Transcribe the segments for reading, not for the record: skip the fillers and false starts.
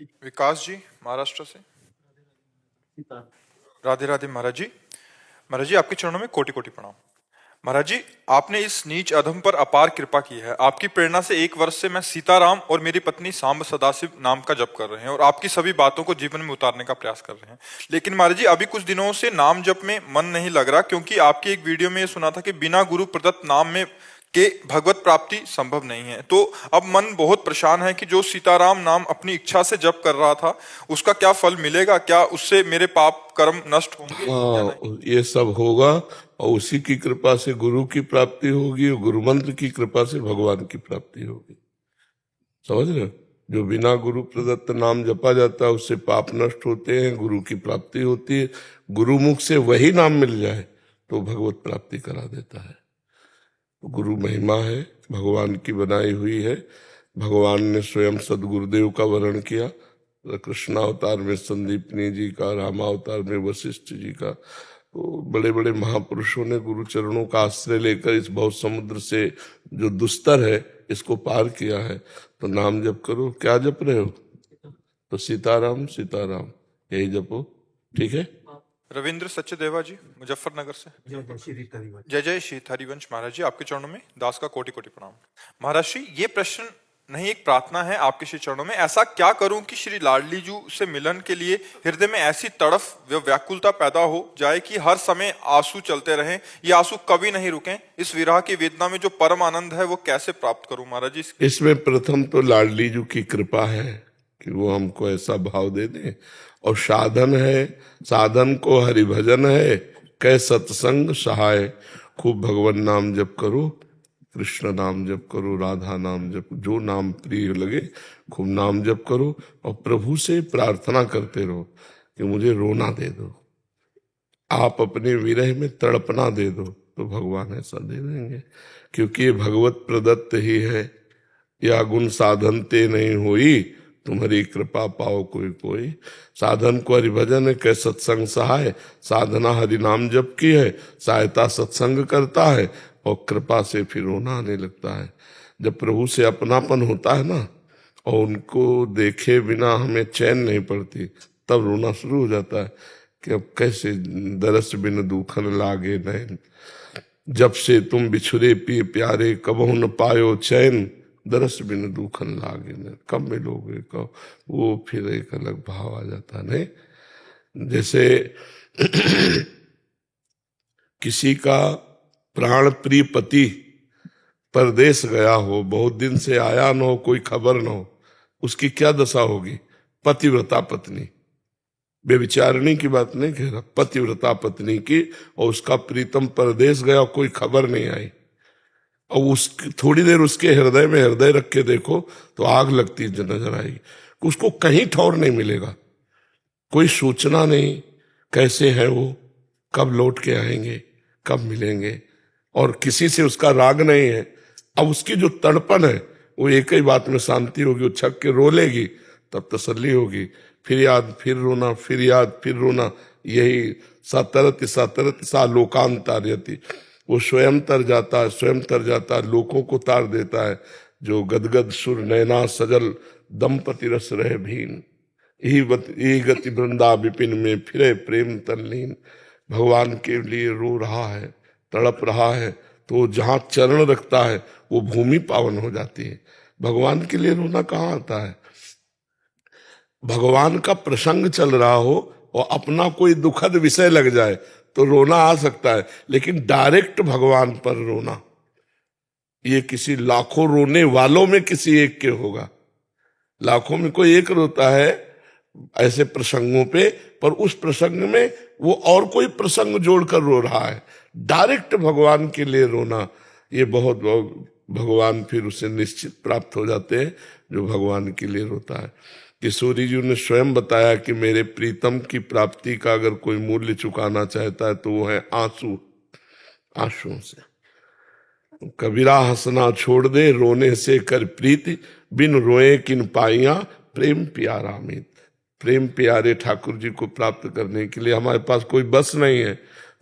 विकास जी महाराष्ट्र से। राधे राधे महाराज जी। महाराज जी आपके चरणों में कोटि कोटि प्रणाम। महाराज जी आपने इस नीच अधम पर अपार कृपा की है। आपकी प्रेरणा से 1 वर्ष से मैं सीताराम और मेरी पत्नी सांब सदाशिव नाम का जप कर रहे हैं और आपकी सभी बातों को जीवन में उतारने का प्रयास कर रहे हैं। लेकिन महाराज जी अभी कुछ दिनों से नाम जप में मन नहीं लग रहा, क्योंकि आपकी एक वीडियो में ये सुना था कि बिना गुरु प्रदत्त नाम में के भगवत प्राप्ति संभव नहीं है। तो अब मन बहुत परेशान है कि जो सीताराम नाम अपनी इच्छा से जप कर रहा था उसका क्या फल मिलेगा, क्या उससे मेरे पाप कर्म नष्ट होंगे या नहीं? हाँ, ये सब होगा और उसी की कृपा से गुरु की प्राप्ति होगी और गुरु मंत्र की कृपा से भगवान की प्राप्ति होगी। समझ रहे हो? जो बिना गुरु प्रदत्त नाम जपा जाता है उससे पाप नष्ट होते हैं, गुरु की प्राप्ति होती है। गुरुमुख से वही नाम मिल जाए तो भगवत प्राप्ति करा देता है। तो गुरु महिमा है, भगवान की बनाई हुई है। भगवान ने स्वयं सदगुरुदेव का वर्णन किया, कृष्णावतार में संदीपनी जी का, रामावतार में वशिष्ठ जी का। तो बड़े बड़े महापुरुषों ने गुरु चरणों का आश्रय लेकर इस बहुत समुद्र से जो दुस्तर है इसको पार किया है। तो नाम जप करो। क्या जप रहे हो? तो सीताराम सीताराम यही जपो, ठीक है? रविंद्र सचदेवा जी मुजफ्फरनगर से। जय जय श्री हरिवंश। महाराज जी आपके चरणों में दास का कोटि कोटि प्रणाम। महाराज जी ये प्रश्न नहीं एक प्रार्थना है आपके श्री चरणों में। ऐसा क्या करूं कि श्री लाडली जी से मिलन के लिए हृदय में ऐसी तड़फ व व्याकुलता पैदा हो जाए कि हर समय आंसू चलते रहें, ये आंसू कभी नहीं रुकें। इस विरह की वेदना में जो परम आनंद है वो कैसे प्राप्त करूं महाराज जी? इसमें प्रथम तो लाडली जी की कृपा है कि वो हमको ऐसा भाव दे दे, और साधन है, साधन को हरिभजन है, कै सत्संग सहाय। खूब भगवान नाम जप करो, कृष्ण नाम जप करो, राधा नाम जप, जो नाम प्रिय लगे खूब नाम जप करो और प्रभु से प्रार्थना करते रहो कि मुझे रोना दे दो, आप अपने विरह में तड़पना दे दो, तो भगवान ऐसा दे देंगे। क्योंकि ये भगवत प्रदत्त ही है। या गुण साधन ते नहीं होई, तुम्हारी कृपा पाओ कोई कोई। साधन को हरिभजन है, कै सत्संग सहाय। साधना हरि नाम जप की है, सहायता सत्संग करता है और कृपा से फिर रोना आने लगता है। जब प्रभु से अपनापन होता है ना और उनको देखे बिना हमें चैन नहीं पड़ती, तब रोना शुरू हो जाता है कि अब कैसे दरस बिन दूखन लागे नैन। जब से तुम बिछुरे पिए प्यारे, कबहु न पायो चैन। दरस बिन दूखन लागे न, कब मिलोगे कब। वो फिर एक अलग भाव आ जाता है। नहीं, जैसे किसी का प्राण प्रिय पति परदेश गया हो, बहुत दिन से आया न हो, कोई खबर न हो, उसकी क्या दशा होगी? पतिव्रता पत्नी, बेविचारणी की बात नहीं कह रहा, पतिव्रता पत्नी की, और उसका प्रीतम परदेश गया, कोई खबर नहीं आई, और उस थोड़ी देर उसके हृदय में हृदय रख के देखो तो आग लगती नजर आएगी। उसको कहीं ठौर नहीं मिलेगा, कोई सूचना नहीं कैसे है वो, कब लौट के आएंगे, कब मिलेंगे, और किसी से उसका राग नहीं है। अब उसकी जो तड़पन है वो एक ही बात में शांति होगी, वो छक के रो लेगी, तब तसल्ली होगी। फिर याद, फिर रोना, फिर याद, फिर रोना, यही सातरत सा लोकांतार्यति। वो स्वयं तर जाता है, स्वयं तर जाता है, लोगों को तार देता है। जो गदगद सुर नैना सजल, दंपति रस रहे भीन। यही गति वृंदा विपिन में फिरे प्रेम तल्लीन। भगवान के लिए रो रहा है, तड़प रहा है, तो जहां चरण रखता है वो भूमि पावन हो जाती है। भगवान के लिए रोना कहाँ आता है? भगवान का प्रसंग चल रहा हो और अपना कोई दुखद विषय लग जाए तो रोना आ सकता है, लेकिन डायरेक्ट भगवान पर रोना, ये किसी लाखों रोने वालों में किसी एक के होगा। लाखों में कोई एक रोता है ऐसे प्रसंगों पे, पर उस प्रसंग में वो और कोई प्रसंग जोड़कर रो रहा है। डायरेक्ट भगवान के लिए रोना, ये बहुत भगवान फिर उसे निश्चित प्राप्त हो जाते हैं जो भगवान के लिए रोता है। किशोरी जी ने स्वयं बताया कि मेरे प्रीतम की प्राप्ति का अगर कोई मूल्य चुकाना चाहता है तो वो है आंसू, आंसुओं से। कबीरा हंसना छोड़ दे, रोने से कर प्रीति, बिन रोए किन पाइया, प्रेम प्यारा अमित। प्रेम प्यारे ठाकुर जी को प्राप्त करने के लिए हमारे पास कोई बस नहीं है,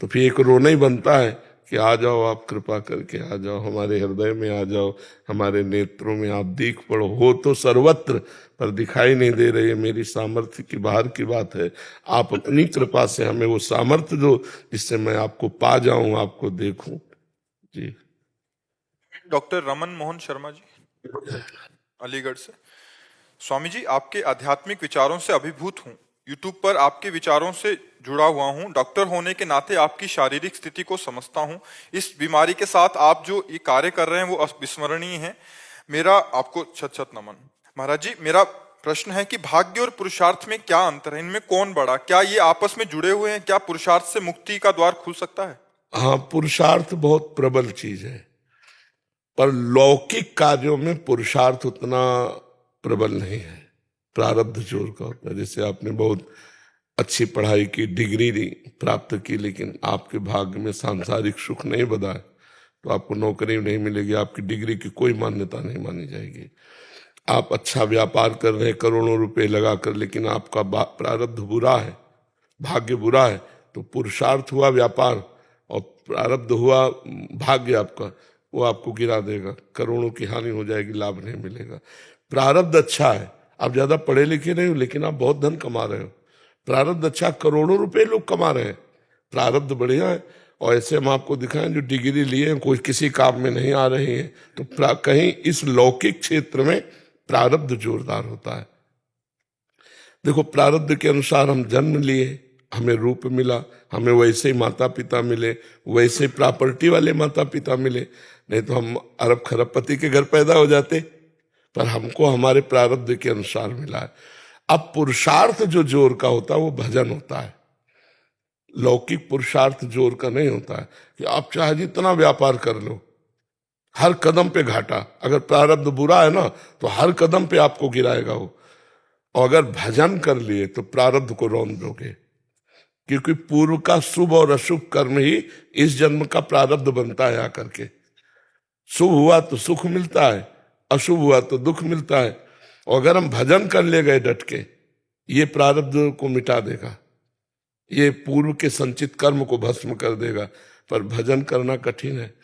तो फिर एक रोना ही बनता है कि आ जाओ, आप कृपा करके आ जाओ, हमारे हृदय में आ जाओ, हमारे नेत्रों में आप दीख पड़ो। हो तो सर्वत्र पर दिखाई नहीं दे रही है, मेरी सामर्थ्य की बाहर की बात है। आप अपनी कृपा से हमें वो सामर्थ्य दो जिससे मैं आपको पा जाऊं, आपको देखूं जी। डॉक्टर रमन मोहन शर्मा जी, अलीगढ़ से। स्वामी जी, आपके आध्यात्मिक विचारों से अभिभूत हूँ। यूट्यूब पर आपके विचारों से जुड़ा हुआ हूँ। डॉक्टर होने के नाते आपकी शारीरिक स्थिति को समझता हूँ। इस बीमारी के साथ आप जो ये कार्य कर रहे हैं वो अविस्मरणीय है। मेरा आपको छत छत नमन। महाराज जी, मेरा प्रश्न है कि भाग्य और पुरुषार्थ में क्या अंतर है? इनमें कौन बड़ा? क्या ये आपस में जुड़े हुए हैं? क्या पुरुषार्थ से मुक्ति का द्वार खुल सकता है? हाँ, पुरुषार्थ बहुत प्रबल चीज है, पर लौकिक कार्यों में पुरुषार्थ उतना प्रबल नहीं है, प्रारब्ध जोर का होता है। जैसे आपने बहुत अच्छी पढ़ाई की, डिग्री प्राप्त की, लेकिन आपके भाग्य में सांसारिक सुख नहीं बधा है तो आपको नौकरी नहीं मिलेगी, आपकी डिग्री की कोई मान्यता नहीं मानी जाएगी। आप अच्छा व्यापार कर रहे हैं करोड़ों रुपए लगाकर, लेकिन आपका प्रारब्ध बुरा है, भाग्य बुरा है, तो पुरुषार्थ हुआ व्यापार और प्रारब्ध हुआ भाग्य आपका, वो आपको गिरा देगा, करोड़ों की हानि हो जाएगी, लाभ नहीं मिलेगा। प्रारब्ध अच्छा है, आप ज्यादा पढ़े लिखे नहीं हो लेकिन आप बहुत धन कमा रहे हो, प्रारब्ध अच्छा, करोड़ों रुपए लोग कमा रहे हैं, प्रारब्ध बढ़िया है। और ऐसे हम आपको दिखाएं जो डिग्री लिए हैं कोई किसी काम में नहीं आ रही है, तो कहीं इस लौकिक क्षेत्र में प्रारब्ध जोरदार होता है। देखो, प्रारब्ध के अनुसार हम जन्म लिए, हमें रूप मिला, हमें वैसे ही माता पिता मिले, वैसे प्रॉपर्टी वाले माता पिता मिले, नहीं तो हम अरब खरबपति के घर पैदा हो जाते, पर हमको हमारे प्रारब्ध के अनुसार मिला है। अब पुरुषार्थ जो जोर का होता है वो भजन होता है, लौकिक पुरुषार्थ जोर का नहीं होता है कि आप चाहे जितना व्यापार कर लो, हर कदम पे घाटा। अगर प्रारब्ध बुरा है ना तो हर कदम पे आपको गिराएगा वो, और अगर भजन कर लिए तो प्रारब्ध को रौंद दोगे, क्योंकि पूर्व का शुभ और अशुभ कर्म ही इस जन्म का प्रारब्ध बनता है आकर के। शुभ हुआ तो सुख मिलता है, अशुभ हुआ तो दुख मिलता है। और अगर हम भजन कर ले गए डट के, ये प्रारब्ध को मिटा देगा, ये पूर्व के संचित कर्म को भस्म कर देगा। पर भजन करना कठिन है।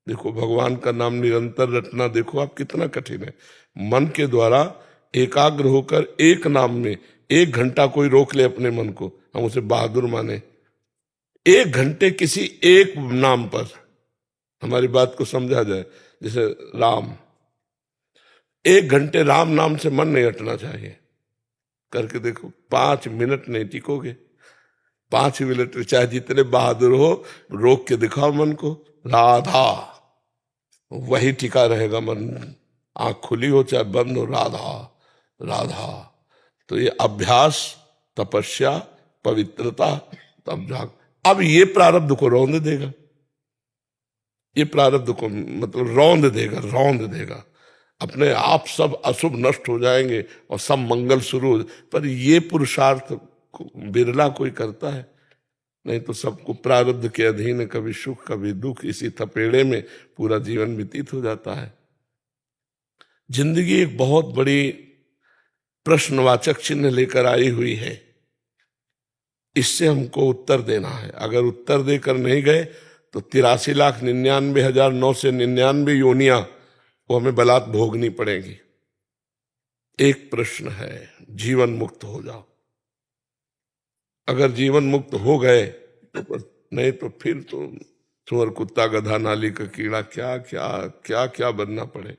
देखो, भगवान का नाम निरंतर रटना देखो आप कितना कठिन है। मन के द्वारा एकाग्र होकर एक नाम में 1 घंटा कोई रोक ले अपने मन को, हम उसे बहादुर माने। 1 घंटे किसी एक नाम पर, हमारी बात को समझा जाए, जैसे राम, 1 घंटे राम नाम से मन नहीं हटना चाहिए। करके देखो, 5 मिनट नहीं टिकोगे। 5 मिनट चाहे जितने बहादुर हो, रोक के दिखाओ मन को, राधा, वही टिका रहेगा मन। आंख खुली हो चाहे बंद हो, राधा राधा। तो ये अभ्यास, तपस्या, पवित्रता, तब जाग। अब ये प्रारब्ध को रौंद देगा, ये प्रारब्ध को मतलब रौंद देगा। अपने आप सब अशुभ नष्ट हो जाएंगे और सब मंगल शुरू हो। पर ये पुरुषार्थ बिरला कोई करता है, नहीं तो सबको प्रारब्ध के अधीन है, कभी सुख कभी दुख, इसी थपेड़े में पूरा जीवन व्यतीत हो जाता है। जिंदगी एक बहुत बड़ी प्रश्नवाचक चिन्ह लेकर आई हुई है, इससे हमको उत्तर देना है। अगर उत्तर देकर नहीं गए तो 83,99,999 योनियां वो हमें बलात् भोगनी पड़ेगी। एक प्रश्न है, जीवन मुक्त हो जाओ। अगर जीवन मुक्त हो गए तो, नहीं तो फिर तो सुअर कुत्ता गधा नाली का कीड़ा, क्या क्या क्या क्या बनना पड़े।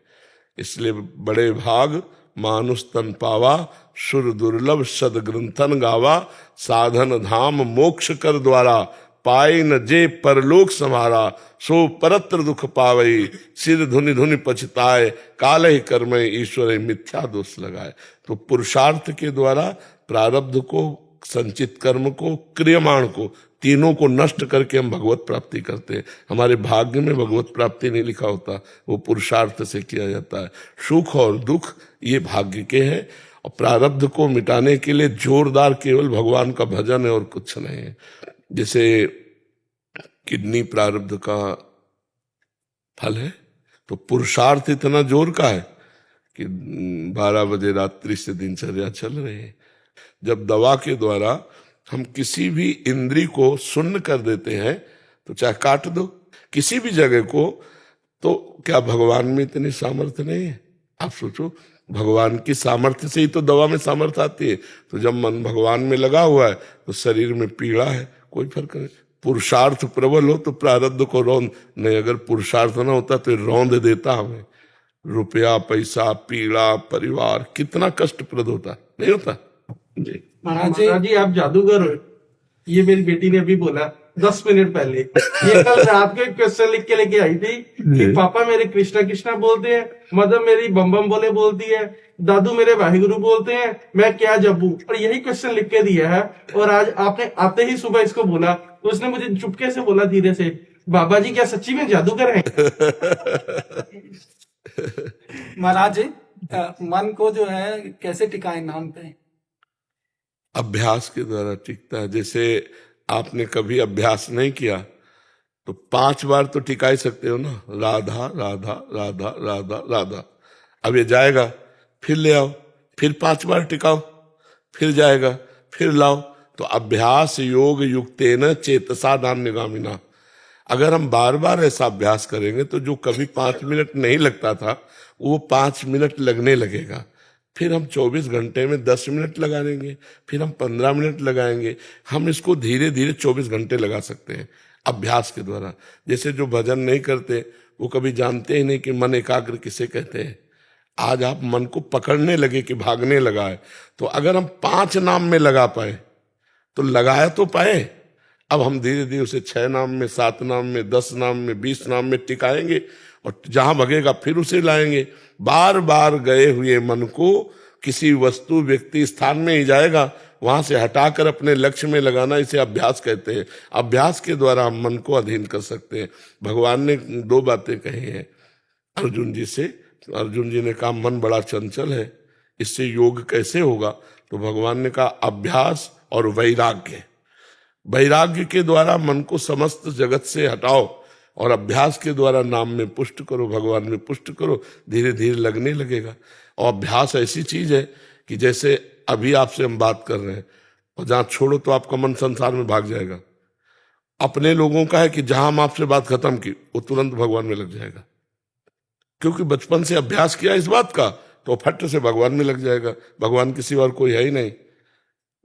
इसलिए बड़े भाग मानुष तन पावा, सुर दुर्लभ सदग्रंथन गावा, साधन धाम मोक्ष कर द्वारा, पाए न जे परलोक समारा, सो परत्र दुख पावई, सिर धुनि धुनि पछताए, काल ही कर्म ईश्वर मिथ्या दोष लगाए। तो पुरुषार्थ के द्वारा प्रारब्ध को, संचित कर्म को, क्रियमाण को, तीनों को नष्ट करके हम भगवत प्राप्ति करते हैं। हमारे भाग्य में भगवत प्राप्ति नहीं लिखा होता, वो पुरुषार्थ से किया जाता है। सुख और दुख ये भाग्य के हैं, और प्रारब्ध को मिटाने के लिए जोरदार केवल भगवान का भजन है और कुछ नहीं है। जैसे किडनी प्रारब्ध का फल है, तो पुरुषार्थ इतना जोर का है कि 12 बजे रात्रि से दिनचर्या चल रही है। जब दवा के द्वारा हम किसी भी इंद्री को शून्य कर देते हैं तो चाहे काट दो, किसी भी जगह को, तो क्या भगवान में इतनी सामर्थ्य नहीं है? आप सोचो, भगवान की सामर्थ्य से ही तो दवा में सामर्थ्य आती है। तो जब मन भगवान में लगा हुआ है तो शरीर में पीड़ा है, कोई फर्क नहीं। पुरुषार्थ प्रबल हो तो प्रारब्ध को रौंद नहीं, अगर पुरुषार्थ ना होता तो रौंद देता हमें। रुपया, पैसा, पीड़ा, परिवार, कितना कष्टप्रद होता, नहीं होता जी। महाराज जी आप जादूगर हो, ये मेरी बेटी ने अभी बोला 10 मिनट पहले। ये कल रात को एक क्वेश्चन लिख के लेके आई थी कि पापा मेरे कृष्णा कृष्णा बोलते हैं, मदर मेरी बम बम बोले बोलती है, दादू मेरे वाहिगुरु बोलते हैं, मैं क्या जब्बू। और यही क्वेश्चन लिख के दिया है। और आज आपने आते ही सुबह इसको बोला तो उसने मुझे चुपके से बोला धीरे से, बाबा जी क्या सच्ची में जादूगर हैं? महाराज जी मन को जो है कैसे टिकाए नाम पे? अभ्यास के द्वारा टिकता है। जैसे आपने कभी अभ्यास नहीं किया तो 5 बार तो टिका ही सकते हो ना, राधा राधा राधा राधा राधा। अब ये जाएगा, फिर ले आओ, फिर 5 बार टिकाओ, फिर जाएगा, फिर लाओ। तो अभ्यास योग युक्तेन चेतसा नाम निगामिना। अगर हम बार बार ऐसा अभ्यास करेंगे तो जो कभी 5 मिनट नहीं लगता था वो 5 मिनट लगने लगेगा। फिर हम 24 घंटे में 10 मिनट लगा लेंगे, फिर हम 15 मिनट लगाएंगे। हम इसको धीरे धीरे 24 घंटे लगा सकते हैं अभ्यास के द्वारा। जैसे जो भजन नहीं करते वो कभी जानते ही नहीं कि मन एकाग्र किसे कहते हैं। आज आप मन को पकड़ने लगे कि भागने लगा है, तो अगर हम 5 नाम में लगा पाए तो लगाया तो पाए। अब हम धीरे धीरे उसे 6 नाम में, 7 नाम में, 10 नाम में, 20 नाम में टिकाएंगे और जहां भगेगा फिर उसे लाएंगे। बार बार गए हुए मन को किसी वस्तु, व्यक्ति, स्थान में ही जाएगा, वहां से हटाकर अपने लक्ष्य में लगाना, इसे अभ्यास कहते हैं। अभ्यास के द्वारा हम मन को अधीन कर सकते हैं। भगवान ने 2 बातें कही हैं अर्जुन जी से। अर्जुन जी ने कहा मन बड़ा चंचल है, इससे योग कैसे होगा? तो भगवान ने कहा अभ्यास और वैराग्य। वैराग्य के द्वारा मन को समस्त जगत से हटाओ और अभ्यास के द्वारा नाम में पुष्ट करो, भगवान में पुष्ट करो, धीरे धीरे लगने लगेगा। और अभ्यास ऐसी चीज है कि जैसे अभी आपसे हम बात कर रहे हैं और जहां छोड़ो तो आपका मन संसार में भाग जाएगा। अपने लोगों का है कि जहां हम आपसे बात खत्म की वो तुरंत भगवान में लग जाएगा, क्योंकि बचपन से अभ्यास किया इस बात का, तो फट से भगवान में लग जाएगा। भगवान किसी और कोई है ही नहीं,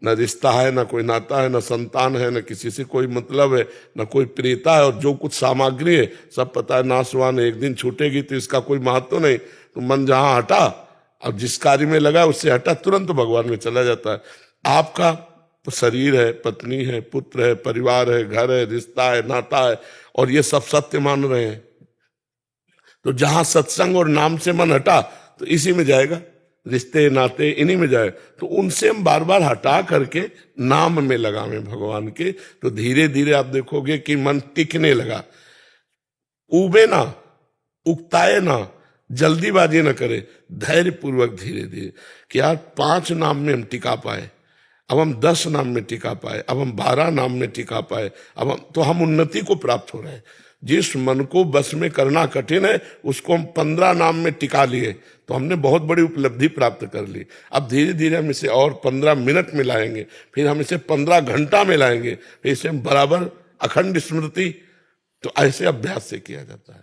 न रिश्ता है, न कोई नाता है, न संतान है, न किसी से कोई मतलब है, न कोई प्रियता है। और जो कुछ सामग्री है सब पता है नाशवान है, एक दिन छूटेगी तो इसका कोई महत्व नहीं। तो मन जहां हटा और जिस कार्य में लगा उससे हटा, तुरंत भगवान में चला जाता है। आपका तो शरीर है, पत्नी है, पुत्र है, परिवार है, घर है, रिश्ता है, नाता है, और ये सब सत्य मान रहे हैं। तो जहां सत्संग और नाम से मन हटा तो इसी में जाएगा, रिश्ते नाते इन्हीं में जाए। तो उनसे हम बार बार हटा करके नाम में लगावें भगवान के, तो धीरे धीरे आप देखोगे कि मन टिकने लगा। उबे ना, उकताए ना, जल्दीबाजी ना करे, धैर्य पूर्वक धीरे धीरे कि यार 5 नाम में हम टिका पाए, अब हम 10 नाम में टिका पाए, अब हम 12 नाम में टिका पाए, अब हम उन्नति को प्राप्त हो रहे हैं। जिस मन को बस में करना कठिन है उसको हम 15 नाम में टिका लिए, तो हमने बहुत बड़ी उपलब्धि प्राप्त कर ली। अब धीरे धीरे हम इसे और 15 मिनट में लाएंगे, फिर हम इसे 15 घंटा में लाएंगे, फिर इसे बराबर अखंड स्मृति। तो ऐसे अभ्यास से किया जाता है।